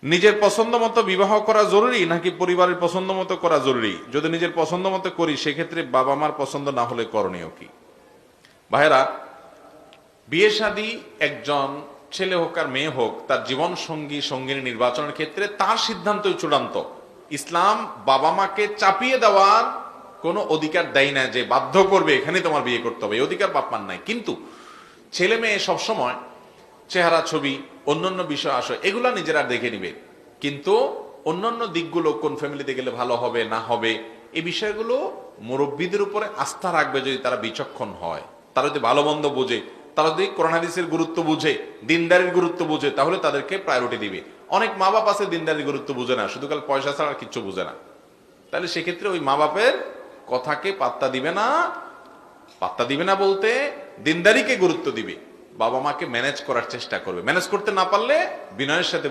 নিজের পছন্দ মতো বিবাহ করা জরুরি নাকি পরিবারের পছন্দ মতো করা জরুরি? যদি নিজের পছন্দ মতো করি সেক্ষেত্রে বাবা মার পছন্দ না হলে করণীয় কি? ভাইরা, বিয়ে শাদী একজন ছেলে হোক আর মেয়ে হোক তার জীবন সঙ্গী সঙ্গিনী নির্বাচনের ক্ষেত্রে তার সিদ্ধান্তই চূড়ান্ত। ইসলাম বাবা মাকে চাপিয়ে দেওয়ার কোনো অধিকার দেয় না যে বাধ্য করবে এখানে তোমার বিয়ে করতে হবে, এই অধিকার বাপ মার নাই। কিন্তু ছেলে মেয়ে সবসময় চেহারা, ছবি, অন্যান্য বিষয় আসে এগুলা নিজেরা দেখে নিবে, কিন্তু অন্যান্য দিকগুলো কোন ফ্যামিলিতে গেলে ভালো হবে না হবে এই বিষয়গুলো মুরব্বীদের উপরে আস্থা রাখবে। যদি তারা বিচক্ষণ হয়, তারা যদি ভালো মন্দ বোঝে, তারা যদি কোরআন হাদিসের গুরুত্ব বুঝে, দিনদারির গুরুত্ব বুঝে, তাহলে তাদেরকে প্রায়োরিটি দিবে। অনেক মা বাপ আছে দিনদারির গুরুত্ব বুঝে না, শুধু কাল পয়সা ছাড়া কিচ্ছু বুঝে না। তাহলে সেক্ষেত্রে ওই মা বাপের কথাকে পাত্তা দিবে না। পাত্তা দিবে না বলতে দিনদারিকে গুরুত্ব দিবে, বাবা মাকে ম্যানেজ করার চেষ্টা করবে। ম্যানেজ করতে না পারলে বিনয়ের সাথে